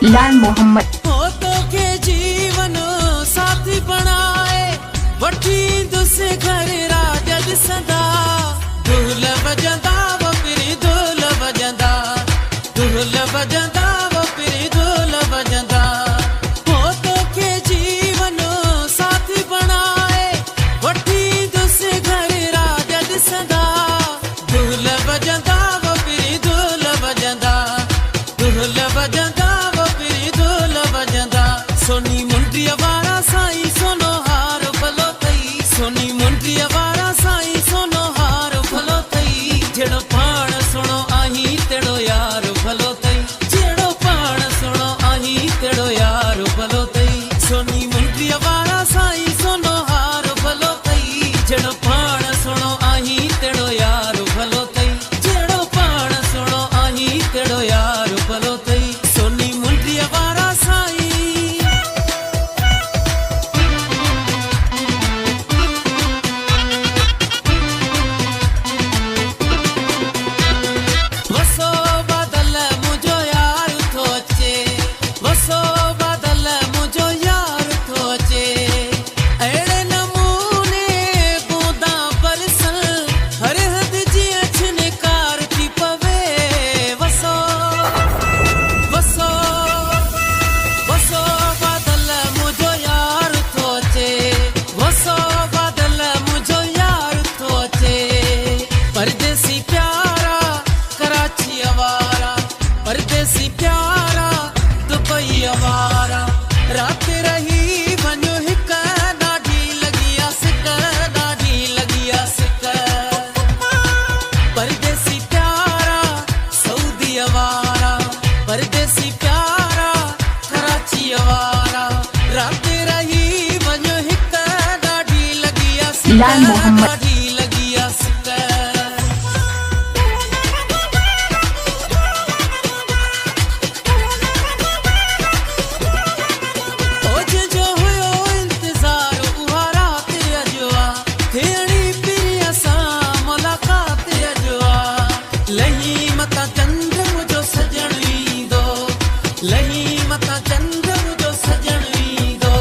लाल मोहम्मद हो तो के जीवन साथी बनाए वठी दुसे घर राजद सदा ढोल बजंदा वो पिरी ढोल बजंदा ढोल बजंदा वो पिरी ढोल बजंदा हो तो के जीवन साथी बनाए वठी दुसे घर राजद सदा ढोल बजंदा वो पिरी ढोल बजंदा ढोल बजंदा सोनी मुंडिया वारा साई सोनो हार भलो थई सोनी मुंडिया वारा साई सोनो हार भलो थई जेड़ो पाण सुनो आही तेड़ो यार भलो थई जेड़ो पाण सुनो आही तेड़ो यार भलो थई सोनी मुंडिया वारा साई सोनो हार भलो थई जेड़ो पाण सुनो आही तेड़ो यार भलो थई जेड़ो पाण सुनो आही तेड़ो यार भलो थई सोनी मुंडिया वारा साई परदेसी प्यारा कराची अवारा परदेसी प्यारा दुबई अवारा रात रही वञो हिक ॾाढी लॻी सिक ॾाढी लॻी सिक परदेसी प्यारा सऊदी अवारा परदेसी प्यारा कराची अवारा रात रही वञो हिक ॾाढी लॻी सिक ॾाढी लॻी सिक मता चंद्र मुझो सजण ईंदो लही मता चंद्र मुझो सजण ईंदो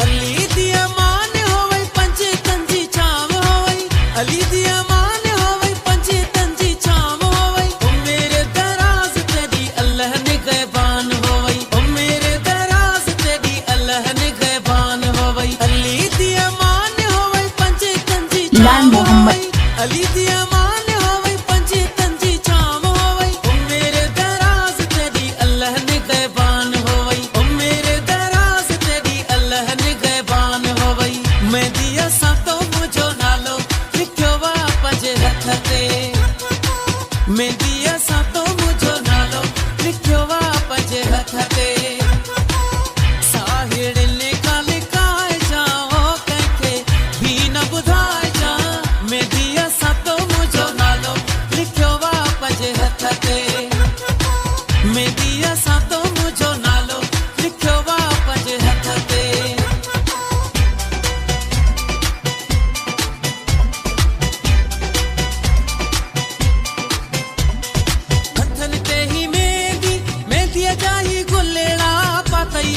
अली दिया मान होवई पंजे तंजी छाव होवई अली दिया मान होवई पंजे तंजी छाव होवई ओ मेरे दराज तेरी अल्लाह निगहबान होवई ओ मेरे दराज तेरी अल्लाह निगहबान होवई अली दिया मान होवई पंजे तंजी छाव होवई अली दिया मेंदिया सा तो मुझो नालो लिखियो वा पंजे हथ ते साहिड़ लिखा लिखाए जाओ कंहिंखे भी न ॿुधाए जा मेंदिया सा तो मुझो नालो लिखियो वा पंजे हथ ते मेंदिया सा तो मुझो नालो लिखियो वा पंजे हथ ते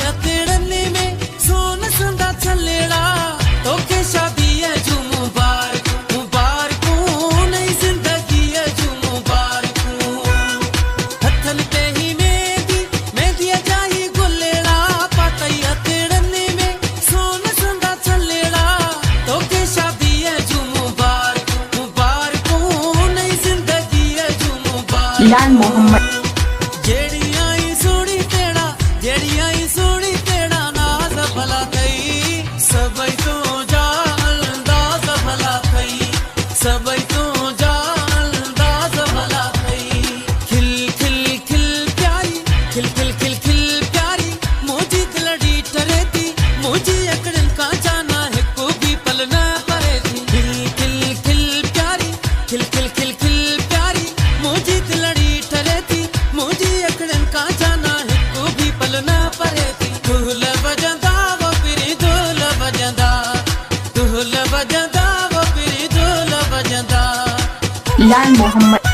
हथेड़ने में सोन संदा छलेड़ा तोखे शादी है जू मुबारक मुबारक नई जिंदगी है जू मुबारक हथन पे ही मेहंदी जाही गुलेड़ा पातई हथेड़ने में सोन संदा छलेड़ा तोखे शादी है जू मुबारक मुबारक नई जिंदगी है जू मुबारक लाल मोहम्मद भला थई सबई तो जा अंदाज भला थई सबई तो जा अंदाज भला थई खिल खिल खिल प्यारी खिल खिल खिल खिल प्यारी मुझी दिलड़ी ठरे थी मुझी अकड़न का जाना है को भी पल न परे थी खिल खिल खिल प्यारी खिल खिल खिल खिल प्यारी मुझी दिलड़ी ठरे थी मुझी अकड़न का जाना है को भी पल न परे थी ढोल बजंदा ढोल बजंदा वो पिरी ढोल बजंदा लाल मोहम्मद